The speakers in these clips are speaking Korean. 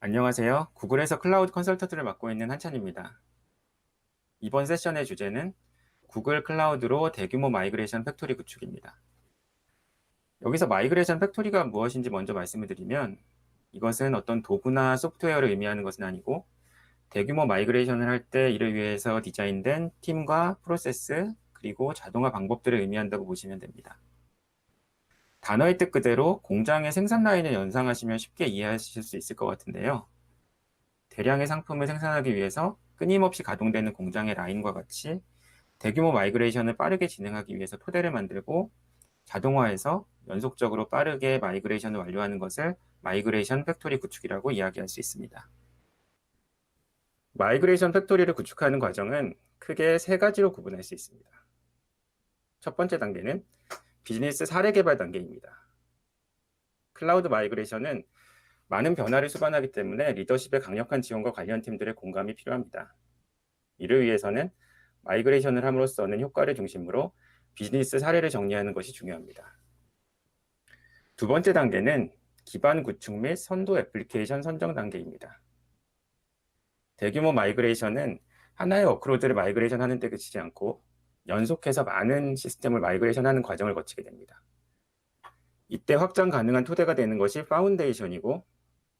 안녕하세요. 구글에서 클라우드 컨설턴트를 맡고 있는 한찬입니다. 이번 세션의 주제는 구글 클라우드로 대규모 마이그레이션 팩토리 구축입니다. 여기서 마이그레이션 팩토리가 무엇인지 먼저 말씀을 드리면 이것은 어떤 도구나 소프트웨어를 의미하는 것은 아니고 대규모 마이그레이션을 할 때 이를 위해서 디자인된 팀과 프로세스 그리고 자동화 방법들을 의미한다고 보시면 됩니다. 단어의 뜻 그대로 공장의 생산 라인을 연상하시면 쉽게 이해하실 수 있을 것 같은데요. 대량의 상품을 생산하기 위해서 끊임없이 가동되는 공장의 라인과 같이 대규모 마이그레이션을 빠르게 진행하기 위해서 토대를 만들고 자동화해서 연속적으로 빠르게 마이그레이션을 완료하는 것을 마이그레이션 팩토리 구축이라고 이야기할 수 있습니다. 마이그레이션 팩토리를 구축하는 과정은 크게 세 가지로 구분할 수 있습니다. 첫 번째 단계는 비즈니스 사례 개발 단계입니다. 클라우드 마이그레이션은 많은 변화를 수반하기 때문에 리더십의 강력한 지원과 관련 팀들의 공감이 필요합니다. 이를 위해서는 마이그레이션을 함으로써 얻는 효과를 중심으로 비즈니스 사례를 정리하는 것이 중요합니다. 두 번째 단계는 기반 구축 및 선도 애플리케이션 선정 단계입니다. 대규모 마이그레이션은 하나의 워크로드를 마이그레이션 하는 데 그치지 않고 연속해서 많은 시스템을 마이그레이션 하는 과정을 거치게 됩니다. 이때 확장 가능한 토대가 되는 것이 파운데이션이고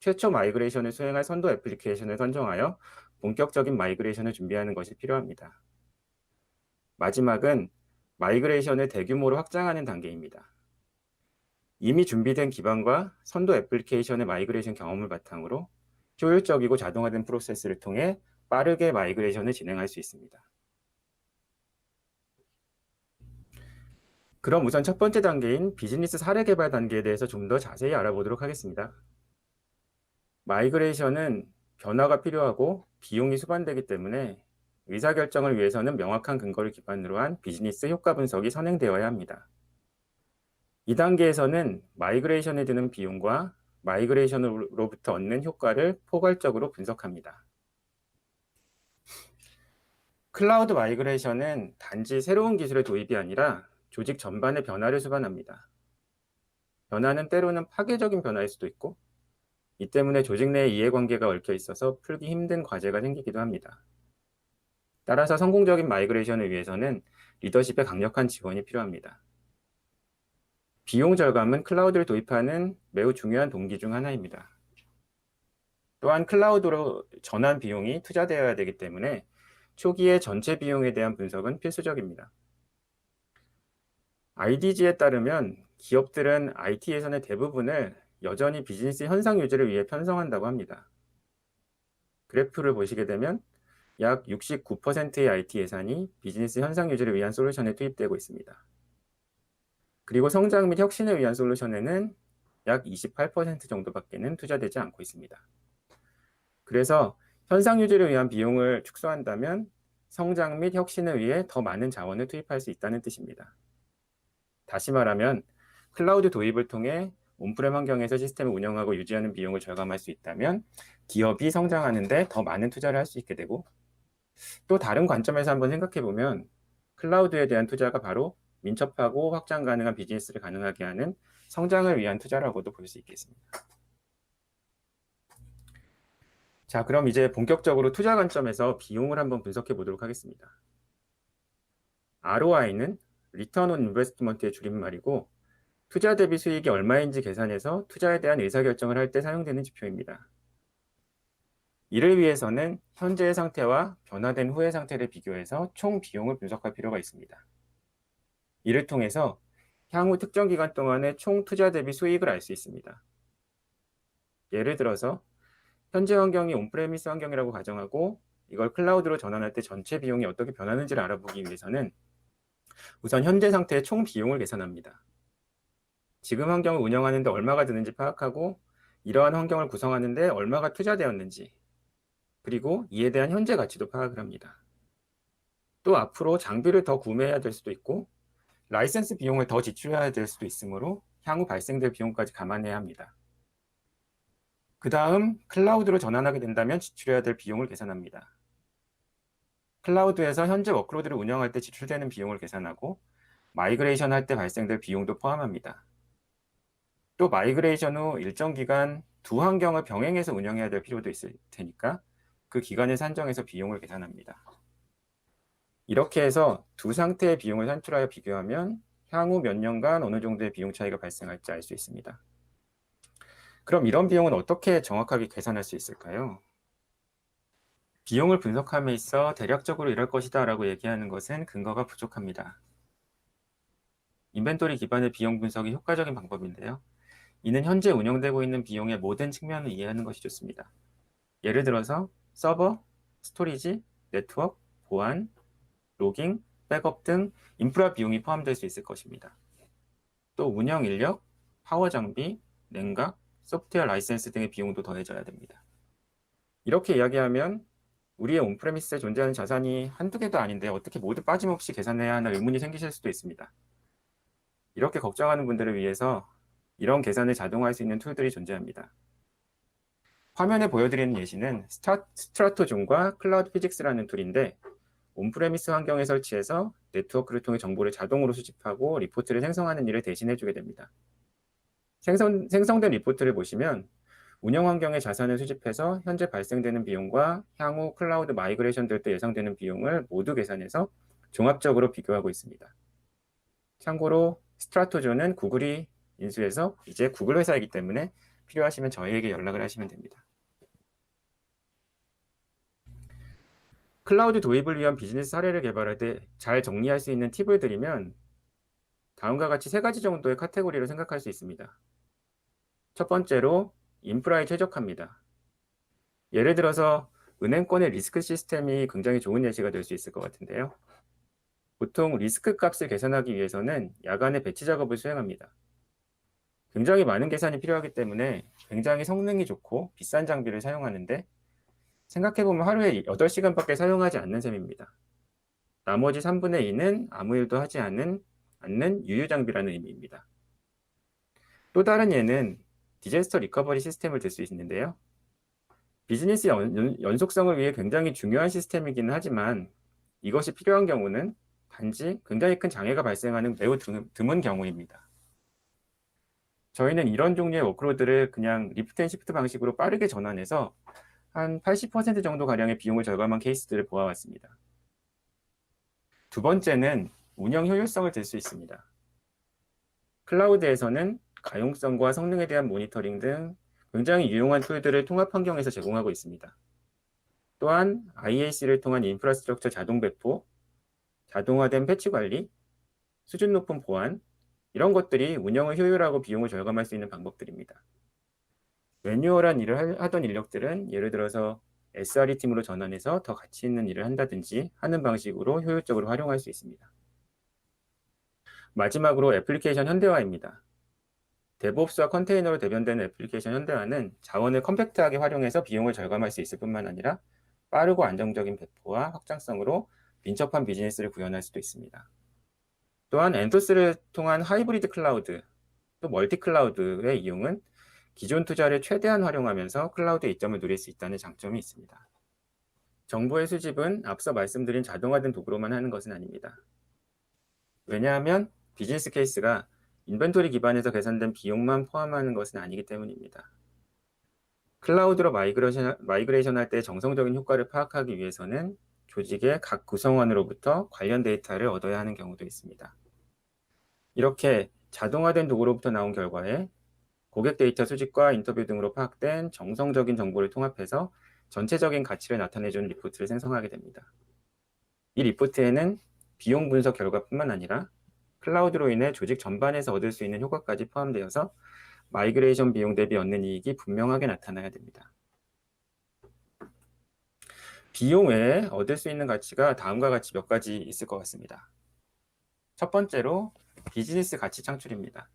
최초 마이그레이션을 수행할 선도 애플리케이션을 선정하여 본격적인 마이그레이션을 준비하는 것이 필요합니다. 마지막은 마이그레이션을 대규모로 확장하는 단계입니다. 이미 준비된 기반과 선도 애플리케이션의 마이그레이션 경험을 바탕으로 효율적이고 자동화된 프로세스를 통해 빠르게 마이그레이션을 진행할 수 있습니다. 그럼 우선 첫 번째 단계인 비즈니스 사례 개발 단계에 대해서 좀 더 자세히 알아보도록 하겠습니다. 마이그레이션은 변화가 필요하고 비용이 수반되기 때문에 의사결정을 위해서는 명확한 근거를 기반으로 한 비즈니스 효과 분석이 선행되어야 합니다. 이 단계에서는 마이그레이션에 드는 비용과 마이그레이션으로부터 얻는 효과를 포괄적으로 분석합니다. 클라우드 마이그레이션은 단지 새로운 기술의 도입이 아니라 조직 전반의 변화를 수반합니다. 변화는 때로는 파괴적인 변화일 수도 있고 이 때문에 조직 내의 이해관계가 얽혀 있어서 풀기 힘든 과제가 생기기도 합니다. 따라서 성공적인 마이그레이션을 위해서는 리더십의 강력한 지원이 필요합니다. 비용 절감은 클라우드를 도입하는 매우 중요한 동기 중 하나입니다. 또한 클라우드로 전환 비용이 투자되어야 되기 때문에 초기의 전체 비용에 대한 분석은 필수적입니다. IDG에 따르면 기업들은 IT 예산의 대부분을 여전히 비즈니스 현상 유지를 위해 편성한다고 합니다. 그래프를 보시게 되면 약 69%의 IT 예산이 비즈니스 현상 유지를 위한 솔루션에 투입되고 있습니다. 그리고 성장 및 혁신을 위한 솔루션에는 약 28% 정도밖에는 투자되지 않고 있습니다. 그래서 현상 유지를 위한 비용을 축소한다면 성장 및 혁신을 위해 더 많은 자원을 투입할 수 있다는 뜻입니다. 다시 말하면 클라우드 도입을 통해 온프렘 환경에서 시스템을 운영하고 유지하는 비용을 절감할 수 있다면 기업이 성장하는 데 더 많은 투자를 할 수 있게 되고 또 다른 관점에서 한번 생각해 보면 클라우드에 대한 투자가 바로 민첩하고 확장 가능한 비즈니스를 가능하게 하는 성장을 위한 투자라고도 볼 수 있겠습니다. 자, 그럼 이제 본격적으로 투자 관점에서 비용을 한번 분석해 보도록 하겠습니다. ROI는 Return on Investment의 줄임말이고 투자 대비 수익이 얼마인지 계산해서 투자에 대한 의사결정을 할 때 사용되는 지표입니다. 이를 위해서는 현재의 상태와 변화된 후의 상태를 비교해서 총 비용을 분석할 필요가 있습니다. 이를 통해서 향후 특정 기간 동안의 총 투자 대비 수익을 알 수 있습니다. 예를 들어서 현재 환경이 온프레미스 환경이라고 가정하고 이걸 클라우드로 전환할 때 전체 비용이 어떻게 변하는지를 알아보기 위해서는 우선 현재 상태의 총 비용을 계산합니다. 지금 환경을 운영하는 데 얼마가 드는지 파악하고 이러한 환경을 구성하는 데 얼마가 투자되었는지 그리고 이에 대한 현재 가치도 파악을 합니다. 또 앞으로 장비를 더 구매해야 될 수도 있고 라이센스 비용을 더 지출해야 될 수도 있으므로 향후 발생될 비용까지 감안해야 합니다. 그 다음 클라우드로 전환하게 된다면 지출해야 될 비용을 계산합니다. 클라우드에서 현재 워크로드를 운영할 때 지출되는 비용을 계산하고 마이그레이션 할 때 발생될 비용도 포함합니다. 또 마이그레이션 후 일정 기간 두 환경을 병행해서 운영해야 될 필요도 있을 테니까 그 기간을 산정해서 비용을 계산합니다. 이렇게 해서 두 상태의 비용을 산출하여 비교하면 향후 몇 년간 어느 정도의 비용 차이가 발생할지 알 수 있습니다. 그럼 이런 비용은 어떻게 정확하게 계산할 수 있을까요? 비용을 분석함에 있어 대략적으로 이럴 것이다 라고 얘기하는 것은 근거가 부족합니다. 인벤토리 기반의 비용 분석이 효과적인 방법인데요. 이는 현재 운영되고 있는 비용의 모든 측면을 이해하는 것이 좋습니다. 예를 들어서 서버, 스토리지, 네트워크, 보안, 로깅, 백업 등 인프라 비용이 포함될 수 있을 것입니다. 또 운영 인력, 파워 장비, 냉각, 소프트웨어 라이센스 등의 비용도 더해져야 됩니다. 이렇게 이야기하면 우리의 온프레미스에 존재하는 자산이 한두 개도 아닌데 어떻게 모두 빠짐없이 계산해야 하나 의문이 생기실 수도 있습니다. 이렇게 걱정하는 분들을 위해서 이런 계산을 자동화할 수 있는 툴들이 존재합니다. 화면에 보여드리는 예시는 스트라토존과 클라우드 피직스라는 툴인데 온프레미스 환경에 설치해서 네트워크를 통해 정보를 자동으로 수집하고 리포트를 생성하는 일을 대신해주게 됩니다. 생성된 리포트를 보시면 운영 환경의 자산을 수집해서 현재 발생되는 비용과 향후 클라우드 마이그레이션 될 때 예상되는 비용을 모두 계산해서 종합적으로 비교하고 있습니다. 참고로 스트라토존은 구글이 인수해서 이제 구글 회사이기 때문에 필요하시면 저희에게 연락을 하시면 됩니다. 클라우드 도입을 위한 비즈니스 사례를 개발할 때 잘 정리할 수 있는 팁을 드리면 다음과 같이 3가지 정도의 카테고리로 생각할 수 있습니다. 첫 번째로 인프라에 최적화입니다. 예를 들어서 은행권의 리스크 시스템이 굉장히 좋은 예시가 될 수 있을 것 같은데요. 보통 리스크 값을 계산하기 위해서는 야간에 배치 작업을 수행합니다. 굉장히 많은 계산이 필요하기 때문에 굉장히 성능이 좋고 비싼 장비를 사용하는데 생각해보면 하루에 8시간밖에 사용하지 않는 셈입니다. 나머지 3분의 2는 아무 일도 하지 않는 유유 장비라는 의미입니다. 또 다른 예는 디제스터 리커버리 시스템을 들 수 있는데요. 비즈니스 연속성을 위해 굉장히 중요한 시스템이기는 하지만 이것이 필요한 경우는 단지 굉장히 큰 장애가 발생하는 매우 드문 경우입니다. 저희는 이런 종류의 워크로드를 그냥 리프트 앤 시프트 방식으로 빠르게 전환해서 한 80% 정도 가량의 비용을 절감한 케이스들을 보아왔습니다. 두 번째는 운영 효율성을 들 수 있습니다. 클라우드에서는 가용성과 성능에 대한 모니터링 등 굉장히 유용한 툴들을 통합 환경에서 제공하고 있습니다. 또한 IAC를 통한 인프라스트럭처 자동 배포, 자동화된 패치 관리, 수준 높은 보안, 이런 것들이 운영을 효율하고 비용을 절감할 수 있는 방법들입니다. 매뉴얼한 일을 하던 인력들은 예를 들어서 SRE 팀으로 전환해서 더 가치 있는 일을 한다든지 하는 방식으로 효율적으로 활용할 수 있습니다. 마지막으로 애플리케이션 현대화입니다. 데브옵스와 컨테이너로 대변되는 애플리케이션 현대화는 자원을 컴팩트하게 활용해서 비용을 절감할 수 있을 뿐만 아니라 빠르고 안정적인 배포와 확장성으로 민첩한 비즈니스를 구현할 수도 있습니다. 또한 엔토스를 통한 하이브리드 클라우드, 또 멀티 클라우드의 이용은 기존 투자를 최대한 활용하면서 클라우드 이점을 누릴 수 있다는 장점이 있습니다. 정보의 수집은 앞서 말씀드린 자동화된 도구로만 하는 것은 아닙니다. 왜냐하면 비즈니스 케이스가 인벤토리 기반에서 계산된 비용만 포함하는 것은 아니기 때문입니다. 클라우드로 마이그레이션 할 때 정성적인 효과를 파악하기 위해서는 조직의 각 구성원으로부터 관련 데이터를 얻어야 하는 경우도 있습니다. 이렇게 자동화된 도구로부터 나온 결과에 고객 데이터 수집과 인터뷰 등으로 파악된 정성적인 정보를 통합해서 전체적인 가치를 나타내주는 리포트를 생성하게 됩니다. 이 리포트에는 비용 분석 결과뿐만 아니라 클라우드로 인해 조직 전반에서 얻을 수 있는 효과까지 포함되어서 마이그레이션 비용 대비 얻는 이익이 분명하게 나타나야 됩니다. 비용 외에 얻을 수 있는 가치가 다음과 같이 몇 가지 있을 것 같습니다. 첫 번째로 비즈니스 가치 창출입니다.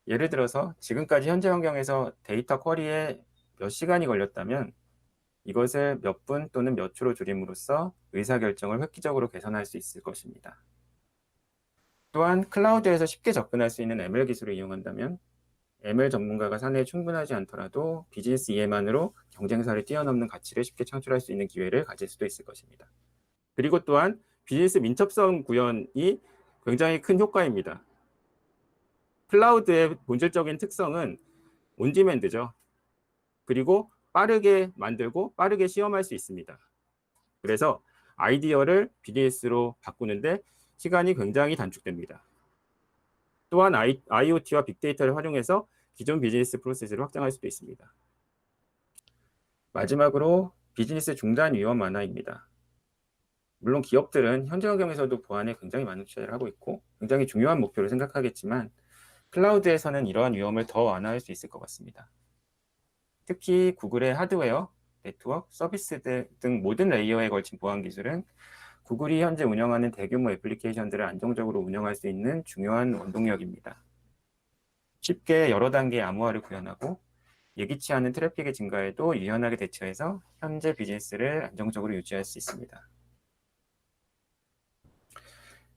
예를 들어서 지금까지 현재 환경에서 데이터 쿼리에 몇 시간이 걸렸다면 이것을 몇 분 또는 몇 초로 줄임으로써 의사결정을 획기적으로 개선할 수 있을 것입니다. 또한 클라우드에서 쉽게 접근할 수 있는 ML 기술을 이용한다면 ML 전문가가 사내에 충분하지 않더라도 비즈니스 이해만으로 경쟁사를 뛰어넘는 가치를 쉽게 창출할 수 있는 기회를 가질 수도 있을 것입니다. 그리고 또한 비즈니스 민첩성 구현이 굉장히 큰 효과입니다. 클라우드의 본질적인 특성은 온디맨드죠. 그리고 빠르게 만들고 빠르게 시험할 수 있습니다. 그래서 아이디어를 비즈니스로 바꾸는데 시간이 굉장히 단축됩니다. 또한 IoT와 빅데이터를 활용해서 기존 비즈니스 프로세스를 확장할 수도 있습니다. 마지막으로 비즈니스 중단 위험 완화입니다. 물론 기업들은 현재 환경에서도 보안에 굉장히 많은 투자를 하고 있고 굉장히 중요한 목표를 생각하겠지만 클라우드에서는 이러한 위험을 더 완화할 수 있을 것 같습니다. 특히 구글의 하드웨어, 네트워크, 서비스 등 모든 레이어에 걸친 보안 기술은 구글이 현재 운영하는 대규모 애플리케이션들을 안정적으로 운영할 수 있는 중요한 원동력입니다. 쉽게 여러 단계의 암호화를 구현하고 예기치 않은 트래픽의 증가에도 유연하게 대처해서 현재 비즈니스를 안정적으로 유지할 수 있습니다.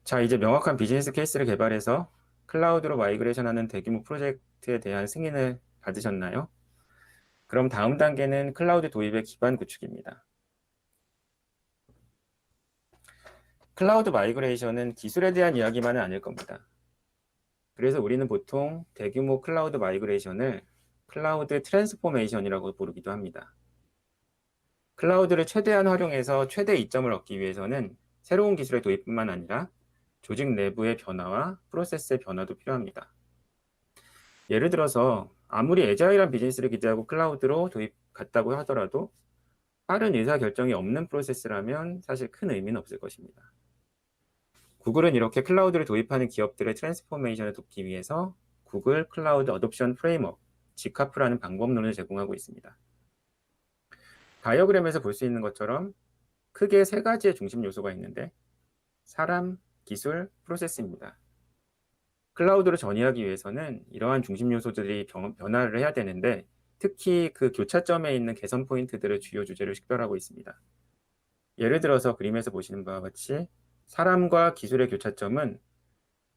자, 이제 명확한 비즈니스 케이스를 개발해서 클라우드로 마이그레이션하는 대규모 프로젝트에 대한 승인을 받으셨나요? 그럼 다음 단계는 클라우드 도입의 기반 구축입니다. 클라우드 마이그레이션은 기술에 대한 이야기만은 아닐 겁니다. 그래서 우리는 보통 대규모 클라우드 마이그레이션을 클라우드 트랜스포메이션이라고 부르기도 합니다. 클라우드를 최대한 활용해서 최대 이점을 얻기 위해서는 새로운 기술의 도입뿐만 아니라 조직 내부의 변화와 프로세스의 변화도 필요합니다. 예를 들어서 아무리 애자일한 비즈니스를 기대하고 클라우드로 갔다고 하더라도 빠른 의사결정이 없는 프로세스라면 사실 큰 의미는 없을 것입니다. 구글은 이렇게 클라우드를 도입하는 기업들의 트랜스포메이션을 돕기 위해서 구글 클라우드 어둠션 프레임워크, GCAP라는 방법론을 제공하고 있습니다. 다이어그램에서 볼 수 있는 것처럼 크게 세 가지의 중심 요소가 있는데 사람, 기술, 프로세스입니다. 클라우드로 전이하기 위해서는 이러한 중심 요소들이 변화를 해야 되는데 특히 그 교차점에 있는 개선 포인트들을 주요 주제로 식별하고 있습니다. 예를 들어서 그림에서 보시는 바와 같이 사람과 기술의 교차점은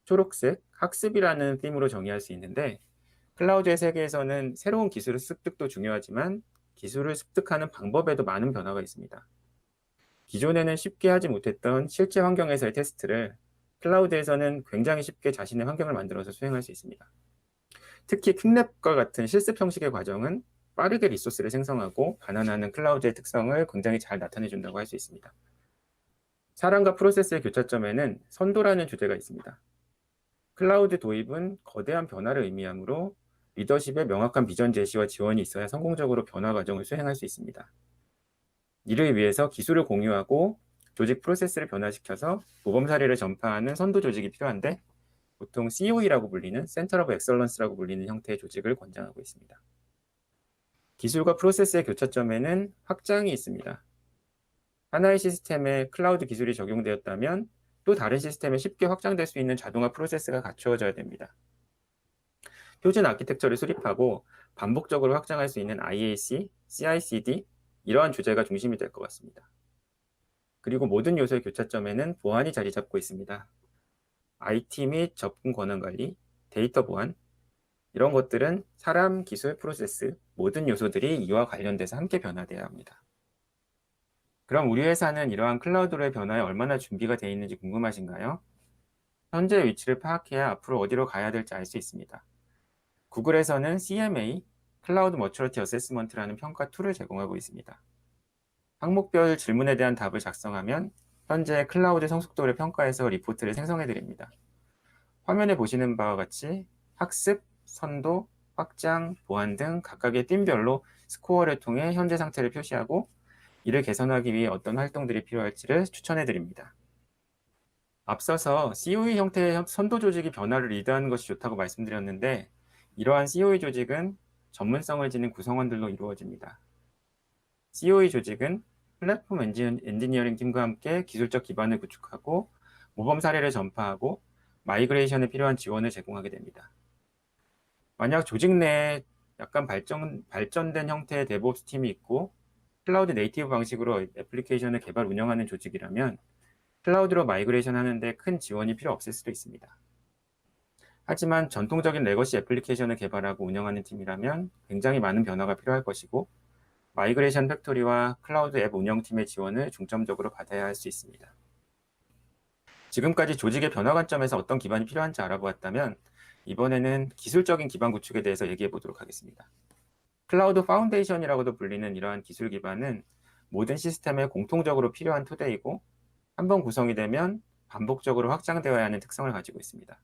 초록색 학습이라는 팀으로 정의할 수 있는데 클라우드의 세계에서는 새로운 기술을 습득도 중요하지만 기술을 습득하는 방법에도 많은 변화가 있습니다. 기존에는 쉽게 하지 못했던 실제 환경에서의 테스트를 클라우드에서는 굉장히 쉽게 자신의 환경을 만들어서 수행할 수 있습니다. 특히 퀵랩과 같은 실습 형식의 과정은 빠르게 리소스를 생성하고 반환하는 클라우드의 특성을 굉장히 잘 나타내준다고 할 수 있습니다. 사람과 프로세스의 교차점에는 선도라는 주제가 있습니다. 클라우드 도입은 거대한 변화를 의미하므로 리더십의 명확한 비전 제시와 지원이 있어야 성공적으로 변화 과정을 수행할 수 있습니다. 이를 위해서 기술을 공유하고 조직 프로세스를 변화시켜서 모범 사례를 전파하는 선도 조직이 필요한데 보통 COE라고 불리는 센터 오브 엑설런스라고 불리는 형태의 조직을 권장하고 있습니다. 기술과 프로세스의 교차점에는 확장이 있습니다. 하나의 시스템에 클라우드 기술이 적용되었다면 또 다른 시스템에 쉽게 확장될 수 있는 자동화 프로세스가 갖추어져야 됩니다. 표준 아키텍처를 수립하고 반복적으로 확장할 수 있는 IAC, CI/CD 이러한 주제가 중심이 될 것 같습니다. 그리고 모든 요소의 교차점에는 보안이 자리 잡고 있습니다. IT 및 접근 권한 관리, 데이터 보안 이런 것들은 사람, 기술, 프로세스 모든 요소들이 이와 관련돼서 함께 변화되어야 합니다. 그럼 우리 회사는 이러한 클라우드로의 변화에 얼마나 준비가 되어 있는지 궁금하신가요? 현재 위치를 파악해야 앞으로 어디로 가야 될지 알 수 있습니다. 구글에서는 CMA, 클라우드 머처리티 어세스먼트라는 평가 툴을 제공하고 있습니다. 항목별 질문에 대한 답을 작성하면 현재 클라우드 성숙도를 평가해서 리포트를 생성해 드립니다. 화면에 보시는 바와 같이 학습, 선도, 확장, 보안 등 각각의 팀별로 스코어를 통해 현재 상태를 표시하고 이를 개선하기 위해 어떤 활동들이 필요할지를 추천해 드립니다. 앞서서 COE 형태의 선도 조직이 변화를 리드하는 것이 좋다고 말씀드렸는데 이러한 COE 조직은 전문성을 지닌 구성원들로 이루어집니다. COE 조직은 플랫폼 엔지니어링 팀과 함께 기술적 기반을 구축하고 모범 사례를 전파하고 마이그레이션에 필요한 지원을 제공하게 됩니다. 만약 조직 내에 약간 발전된 형태의 데브옵스 팀이 있고 클라우드 네이티브 방식으로 애플리케이션을 개발 운영하는 조직이라면 클라우드로 마이그레이션 하는데 큰 지원이 필요 없을 수도 있습니다. 하지만 전통적인 레거시 애플리케이션을 개발하고 운영하는 팀이라면 굉장히 많은 변화가 필요할 것이고 마이그레이션 팩토리와 클라우드 앱 운영팀의 지원을 중점적으로 받아야 할 수 있습니다. 지금까지 조직의 변화 관점에서 어떤 기반이 필요한지 알아보았다면 이번에는 기술적인 기반 구축에 대해서 얘기해 보도록 하겠습니다. 클라우드 파운데이션이라고도 불리는 이러한 기술 기반은 모든 시스템에 공통적으로 필요한 토대이고 한번 구성이 되면 반복적으로 확장되어야 하는 특성을 가지고 있습니다.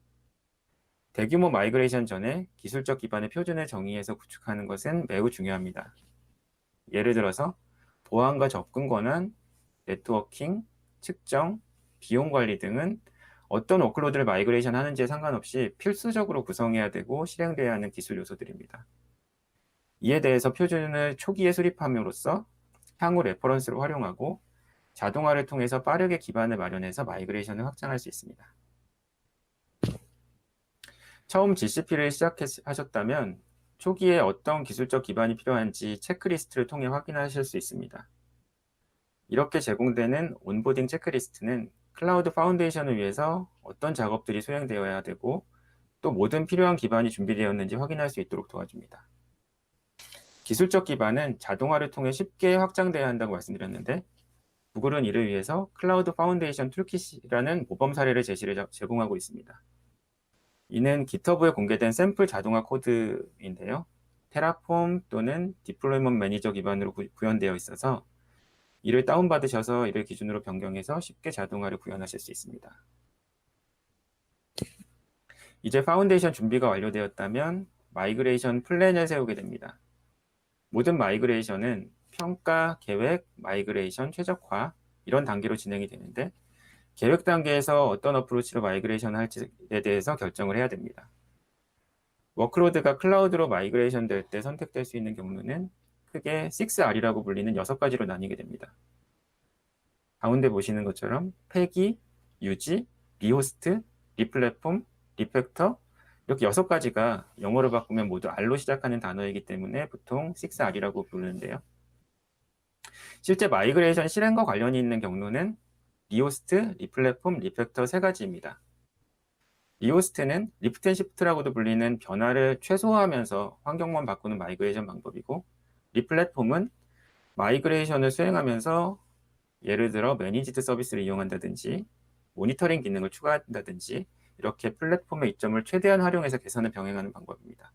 대규모 마이그레이션 전에 기술적 기반의 표준을 정의해서 구축하는 것은 매우 중요합니다. 예를 들어서 보안과 접근 권한, 네트워킹, 측정, 비용 관리 등은 어떤 워크로드를 마이그레이션 하는지에 상관없이 필수적으로 구성해야 되고 실행돼야 하는 기술 요소들입니다. 이에 대해서 표준을 초기에 수립함으로써 향후 레퍼런스를 활용하고 자동화를 통해서 빠르게 기반을 마련해서 마이그레이션을 확장할 수 있습니다. 처음 GCP를 시작하셨다면 초기에 어떤 기술적 기반이 필요한지 체크리스트를 통해 확인하실 수 있습니다. 이렇게 제공되는 온보딩 체크리스트는 클라우드 파운데이션을 위해서 어떤 작업들이 수행되어야 되고 또 모든 필요한 기반이 준비되었는지 확인할 수 있도록 도와줍니다. 기술적 기반은 자동화를 통해 쉽게 확장돼야 한다고 말씀드렸는데 구글은 이를 위해서 클라우드 파운데이션 툴킷이라는 모범 사례를 제공하고 있습니다. 이는 GitHub에 공개된 샘플 자동화 코드인데요. 테라폼 또는 디플로이먼트 매니저 기반으로 구현되어 있어서 이를 다운받으셔서 이를 기준으로 변경해서 쉽게 자동화를 구현하실 수 있습니다. 이제 파운데이션 준비가 완료되었다면 마이그레이션 플랜을 세우게 됩니다. 모든 마이그레이션은 평가, 계획, 마이그레이션, 최적화 이런 단계로 진행이 되는데 계획 단계에서 어떤 어프로치로 마이그레이션 할지에 대해서 결정을 해야 됩니다. 워크로드가 클라우드로 마이그레이션 될 때 선택될 수 있는 경우는 크게 6R이라고 불리는 6가지로 나뉘게 됩니다. 가운데 보시는 것처럼 폐기, 유지, 리호스트, 리플랫폼, 리팩터 이렇게 6가지가 영어로 바꾸면 모두 R로 시작하는 단어이기 때문에 보통 6R이라고 부르는데요. 실제 마이그레이션 실행과 관련이 있는 경로는 리호스트, 리플랫폼, 리팩터 3가지입니다. 리호스트는 리프트 앤 시프트라고도 불리는 변화를 최소화하면서 환경만 바꾸는 마이그레이션 방법이고 리플랫폼은 마이그레이션을 수행하면서 예를 들어 매니지드 서비스를 이용한다든지 모니터링 기능을 추가한다든지 이렇게 플랫폼의 이점을 최대한 활용해서 개선을 병행하는 방법입니다.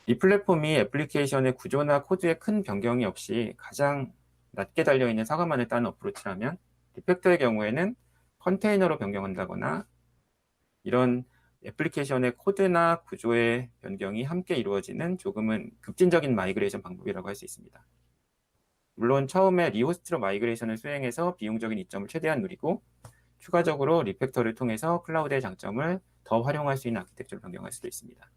이 플랫폼이 애플리케이션의 구조나 코드에 큰 변경이 없이 가장 낮게 달려있는 사과만을 따는 어프로치라면 리팩터의 경우에는 컨테이너로 변경한다거나 이런 애플리케이션의 코드나 구조의 변경이 함께 이루어지는 조금은 급진적인 마이그레이션 방법이라고 할 수 있습니다. 물론 처음에 리호스트로 마이그레이션을 수행해서 비용적인 이점을 최대한 누리고 추가적으로 리팩터를 통해서 클라우드의 장점을 더 활용할 수 있는 아키텍처를 변경할 수도 있습니다.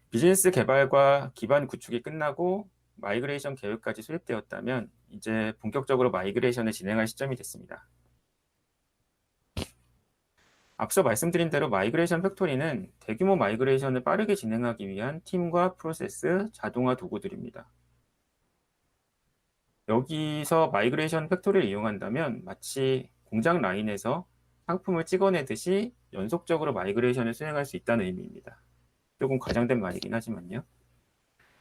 비즈니스 개발과 기반 구축이 끝나고 마이그레이션 계획까지 수립되었다면 이제 본격적으로 마이그레이션을 진행할 시점이 됐습니다. 앞서 말씀드린 대로 마이그레이션 팩토리는 대규모 마이그레이션을 빠르게 진행하기 위한 팀과 프로세스, 자동화 도구들입니다. 여기서 마이그레이션 팩토리를 이용한다면 마치 공장 라인에서 상품을 찍어내듯이 연속적으로 마이그레이션을 수행할 수 있다는 의미입니다. 조금 과장된 말이긴 하지만요.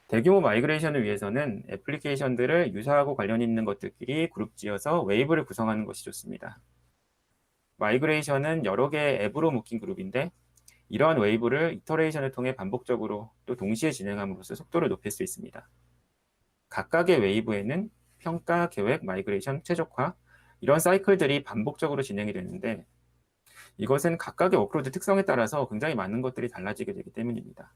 대규모 마이그레이션을 위해서는 애플리케이션들을 유사하고 관련 있는 것들끼리 그룹 지어서 웨이브를 구성하는 것이 좋습니다. 마이그레이션은 여러 개의 앱으로 묶인 그룹인데 이러한 웨이브를 이터레이션을 통해 반복적으로 또 동시에 진행함으로써 속도를 높일 수 있습니다. 각각의 웨이브에는 평가, 계획, 마이그레이션, 최적화 이런 사이클들이 반복적으로 진행이 되는데 이것은 각각의 워크로드 특성에 따라서 굉장히 많은 것들이 달라지게 되기 때문입니다.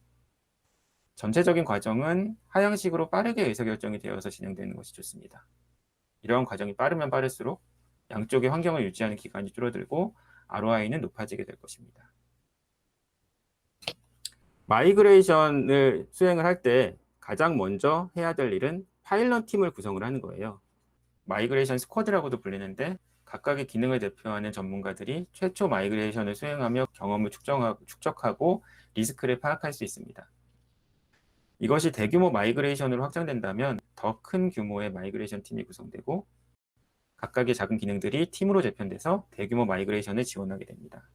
전체적인 과정은 하향식으로 빠르게 의사결정이 되어서 진행되는 것이 좋습니다. 이러한 과정이 빠르면 빠를수록 양쪽의 환경을 유지하는 기간이 줄어들고 ROI는 높아지게 될 것입니다. 마이그레이션을 수행을 할 때 가장 먼저 해야 될 일은 파일럿 팀을 구성을 하는 거예요. 마이그레이션 스쿼드라고도 불리는데 각각의 기능을 대표하는 전문가들이 최초 마이그레이션을 수행하며 경험을 축적하고 리스크를 파악할 수 있습니다. 이것이 대규모 마이그레이션으로 확장된다면 더 큰 규모의 마이그레이션 팀이 구성되고 각각의 작은 기능들이 팀으로 재편돼서 대규모 마이그레이션을 지원하게 됩니다.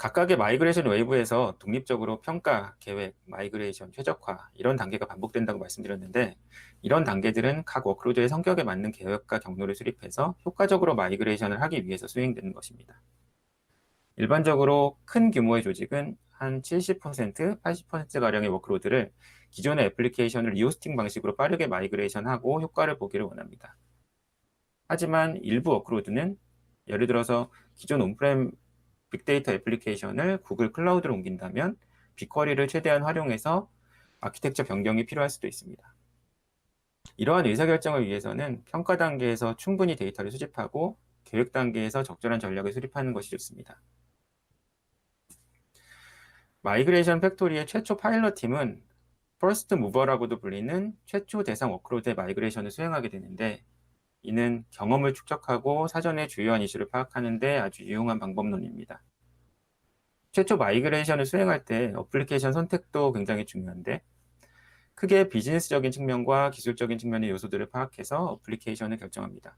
각각의 마이그레이션 웨이브에서 독립적으로 평가, 계획, 마이그레이션, 최적화 이런 단계가 반복된다고 말씀드렸는데 이런 단계들은 각 워크로드의 성격에 맞는 계획과 경로를 수립해서 효과적으로 마이그레이션을 하기 위해서 수행되는 것입니다. 일반적으로 큰 규모의 조직은 한 70%, 80%가량의 워크로드를 기존의 애플리케이션을 리호스팅 방식으로 빠르게 마이그레이션하고 효과를 보기를 원합니다. 하지만 일부 워크로드는 예를 들어서 기존 온프렘 빅데이터 애플리케이션을 구글 클라우드로 옮긴다면 빅쿼리를 최대한 활용해서 아키텍처 변경이 필요할 수도 있습니다. 이러한 의사결정을 위해서는 평가 단계에서 충분히 데이터를 수집하고 계획 단계에서 적절한 전략을 수립하는 것이 좋습니다. 마이그레이션 팩토리의 최초 파일럿 팀은 퍼스트 무버라고도 불리는 최초 대상 워크로드의 마이그레이션을 수행하게 되는데, 이는 경험을 축적하고 사전에 주요한 이슈를 파악하는 데 아주 유용한 방법론입니다. 최초 마이그레이션을 수행할 때 어플리케이션 선택도 굉장히 중요한데, 크게 비즈니스적인 측면과 기술적인 측면의 요소들을 파악해서 어플리케이션을 결정합니다.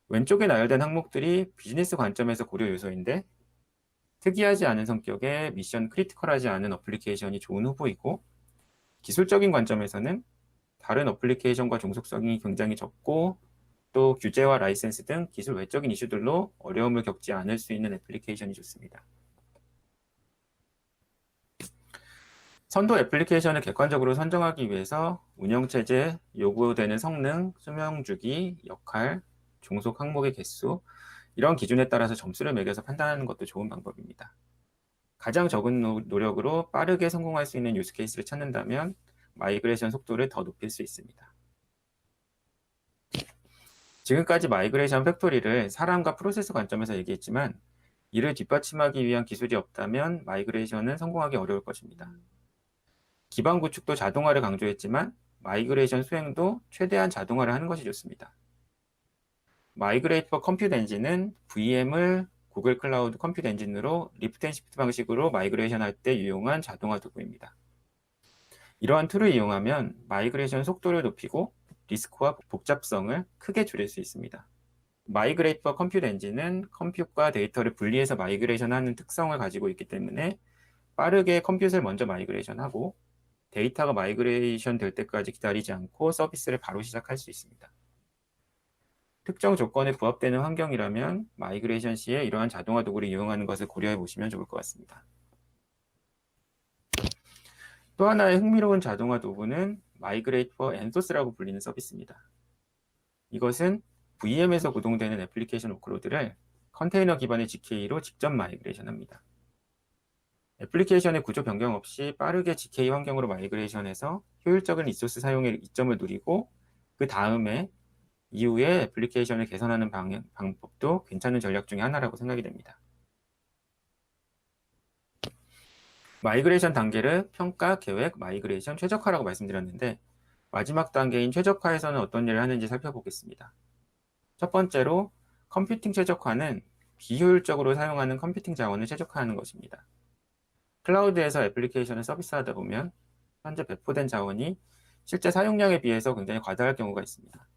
왼쪽에 나열된 항목들이 비즈니스 관점에서 고려 요소인데, 특이하지 않은 성격의 미션 크리티컬하지 않은 어플리케이션이 좋은 후보이고, 기술적인 관점에서는 다른 어플리케이션과 종속성이 굉장히 적고 또 규제와 라이센스 등 기술 외적인 이슈들로 어려움을 겪지 않을 수 있는 애플리케이션이 좋습니다. 선도 애플리케이션을 객관적으로 선정하기 위해서 운영체제, 요구되는 성능, 수명주기, 역할, 종속 항목의 개수, 이런 기준에 따라서 점수를 매겨서 판단하는 것도 좋은 방법입니다. 가장 적은 노력으로 빠르게 성공할 수 있는 유스케이스를 찾는다면 마이그레이션 속도를 더 높일 수 있습니다. 지금까지 마이그레이션 팩토리를 사람과 프로세스 관점에서 얘기했지만, 이를 뒷받침하기 위한 기술이 없다면 마이그레이션은 성공하기 어려울 것입니다. 기반 구축도 자동화를 강조했지만 마이그레이션 수행도 최대한 자동화를 하는 것이 좋습니다. 마이그레이트 포 컴퓨트 엔진은 VM을 구글 클라우드 컴퓨트 엔진으로 리프트 앤 시프트 방식으로 마이그레이션 할 때 유용한 자동화 도구입니다. 이러한 툴을 이용하면 마이그레이션 속도를 높이고 리스크와 복잡성을 크게 줄일 수 있습니다. 마이그레이트 포 컴퓨트 엔진은 컴퓨트과 데이터를 분리해서 마이그레이션하는 특성을 가지고 있기 때문에 빠르게 컴퓨트를 먼저 마이그레이션하고 데이터가 마이그레이션 될 때까지 기다리지 않고 서비스를 바로 시작할 수 있습니다. 특정 조건에 부합되는 환경이라면 마이그레이션 시에 이러한 자동화 도구를 이용하는 것을 고려해 보시면 좋을 것 같습니다. 또 하나의 흥미로운 자동화 도구는 Migrate for Ensource라고 불리는 서비스입니다. 이것은 VM에서 구동되는 애플리케이션 워크로드를 컨테이너 기반의 GK로 직접 마이그레이션 합니다. 애플리케이션의 구조 변경 없이 빠르게 GK 환경으로 마이그레이션해서 효율적인 리소스 사용의 이점을 누리고 그 다음에 이후에 애플리케이션을 개선하는 방법도 괜찮은 전략 중에 하나라고 생각이 됩니다. 마이그레이션 단계를 평가, 계획, 마이그레이션, 최적화라고 말씀드렸는데, 마지막 단계인 최적화에서는 어떤 일을 하는지 살펴보겠습니다. 첫 번째로 컴퓨팅 최적화는 비효율적으로 사용하는 컴퓨팅 자원을 최적화하는 것입니다. 클라우드에서 애플리케이션을 서비스하다 보면 현재 배포된 자원이 실제 사용량에 비해서 굉장히 과다할 경우가 있습니다.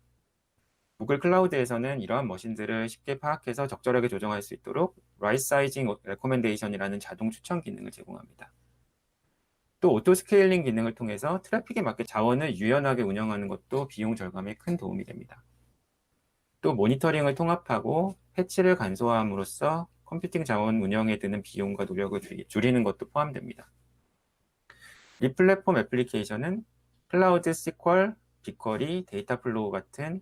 구글 클라우드에서는 이러한 머신들을 쉽게 파악해서 적절하게 조정할 수 있도록 Right Sizing Recommendation이라는 자동 추천 기능을 제공합니다. 또 오토 스케일링 기능을 통해서 트래픽에 맞게 자원을 유연하게 운영하는 것도 비용 절감에 큰 도움이 됩니다. 또 모니터링을 통합하고 패치를 간소화함으로써 컴퓨팅 자원 운영에 드는 비용과 노력을 줄이는 것도 포함됩니다. 리플랫폼 애플리케이션은 클라우드 SQL, 빅쿼리, 데이터 플로우 같은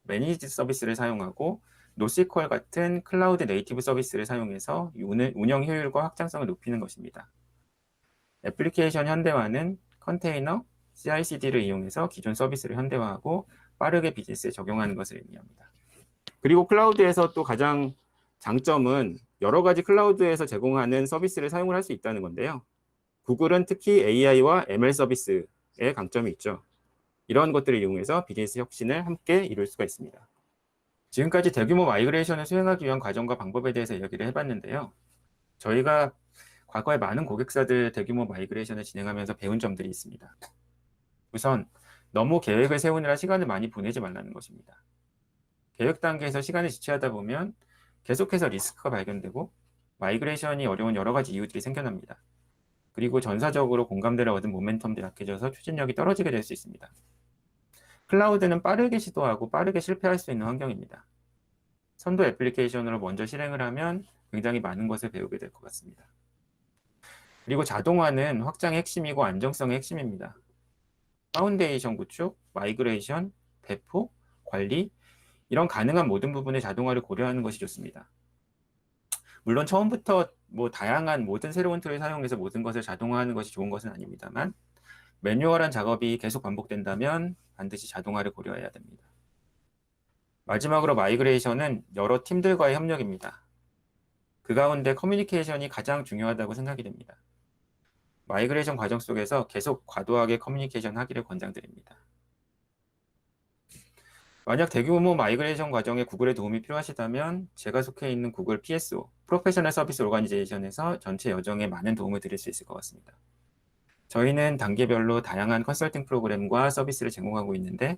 매니지 서비스를 사용하고 노스QL 같은 클라우드 네이티브 서비스를 사용해서 운영 효율과 확장성을 높이는 것입니다. 애플리케이션 현대화는 컨테이너, CI/CD를 이용해서 기존 서비스를 현대화하고 빠르게 비즈니스에 적용하는 것을 의미합니다. 그리고 클라우드에서 또 가장 장점은 여러 가지 클라우드에서 제공하는 서비스를 사용을 할 수 있다는 건데요. 구글은 특히 AI와 ML 서비스의 강점이 있죠. 이런 것들을 이용해서 비즈니스 혁신을 함께 이룰 수가 있습니다. 지금까지 대규모 마이그레이션을 수행하기 위한 과정과 방법에 대해서 이야기를 해봤는데요. 저희가 과거에 많은 고객사들 대규모 마이그레이션을 진행하면서 배운 점들이 있습니다. 우선 너무 계획을 세우느라 시간을 많이 보내지 말라는 것입니다. 계획 단계에서 시간을 지체하다 보면 계속해서 리스크가 발견되고 마이그레이션이 어려운 여러 가지 이유들이 생겨납니다. 그리고 전사적으로 공감대를 얻은 모멘텀도 약해져서 추진력이 떨어지게 될 수 있습니다. 클라우드는 빠르게 시도하고 빠르게 실패할 수 있는 환경입니다. 선도 애플리케이션으로 먼저 실행을 하면 굉장히 많은 것을 배우게 될 것 같습니다. 그리고 자동화는 확장의 핵심이고 안정성의 핵심입니다. 파운데이션 구축, 마이그레이션, 배포, 관리, 이런 가능한 모든 부분의 자동화를 고려하는 것이 좋습니다. 물론 처음부터 다양한 모든 새로운 툴을 사용해서 모든 것을 자동화하는 것이 좋은 것은 아닙니다만, 매뉴얼한 작업이 계속 반복된다면 반드시 자동화를 고려해야 됩니다. 마지막으로 마이그레이션은 여러 팀들과의 협력입니다. 그 가운데 커뮤니케이션이 가장 중요하다고 생각이 됩니다. 마이그레이션 과정 속에서 계속 과도하게 커뮤니케이션 하기를 권장드립니다. 만약 대규모 마이그레이션 과정에 구글의 도움이 필요하시다면 제가 속해 있는 구글 PSO, 프로페셔널 서비스 오거니제이션에서 전체 여정에 많은 도움을 드릴 수 있을 것 같습니다. 저희는 단계별로 다양한 컨설팅 프로그램과 서비스를 제공하고 있는데,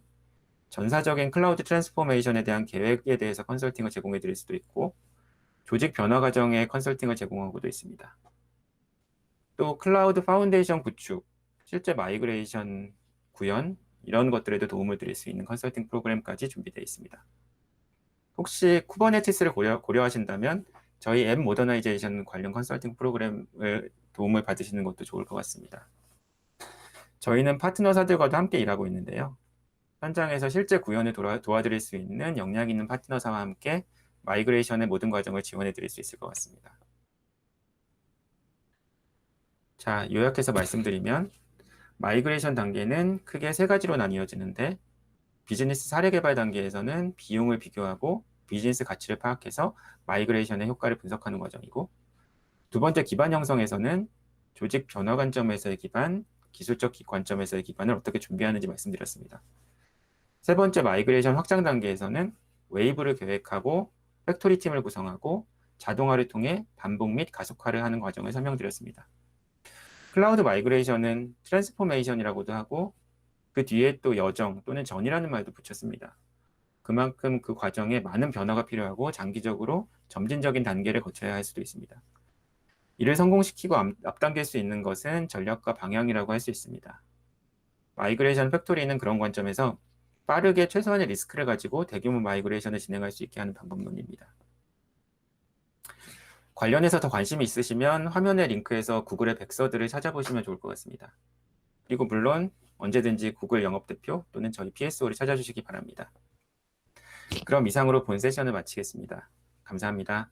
전사적인 클라우드 트랜스포메이션에 대한 계획에 대해서 컨설팅을 제공해 드릴 수도 있고, 조직 변화 과정의 컨설팅을 제공하고도 있습니다. 또 클라우드 파운데이션 구축, 실제 마이그레이션 구현, 이런 것들에도 도움을 드릴 수 있는 컨설팅 프로그램까지 준비되어 있습니다. 혹시 쿠버네티스를 고려하신다면 저희 앱 모더나이제이션 관련 컨설팅 프로그램을 도움을 받으시는 것도 좋을 것 같습니다. 저희는 파트너사들과도 함께 일하고 있는데요. 현장에서 실제 구현을 도와드릴 수 있는 역량 있는 파트너사와 함께 마이그레이션의 모든 과정을 지원해 드릴 수 있을 것 같습니다. 자, 요약해서 말씀드리면 마이그레이션 단계는 크게 세 가지로 나뉘어지는데, 비즈니스 사례 개발 단계에서는 비용을 비교하고 비즈니스 가치를 파악해서 마이그레이션의 효과를 분석하는 과정이고, 두 번째 기반 형성에서는 조직 변화 관점에서의 기반, 기술적 관점에서의 기반을 어떻게 준비하는지 말씀드렸습니다. 세 번째 마이그레이션 확장 단계에서는 웨이브를 계획하고 팩토리 팀을 구성하고 자동화를 통해 반복 및 가속화를 하는 과정을 설명드렸습니다. 클라우드 마이그레이션은 트랜스포메이션이라고도 하고 그 뒤에 또 여정 또는 전이라는 말도 붙였습니다. 그만큼 그 과정에 많은 변화가 필요하고 장기적으로 점진적인 단계를 거쳐야 할 수도 있습니다. 이를 성공시키고 앞당길 수 있는 것은 전략과 방향이라고 할 수 있습니다. 마이그레이션 팩토리는 그런 관점에서 빠르게 최소한의 리스크를 가지고 대규모 마이그레이션을 진행할 수 있게 하는 방법론입니다. 관련해서 더 관심이 있으시면 화면의 링크에서 구글의 백서들을 찾아보시면 좋을 것 같습니다. 그리고 물론 언제든지 구글 영업대표 또는 저희 PSO를 찾아주시기 바랍니다. 그럼 이상으로 본 세션을 마치겠습니다. 감사합니다.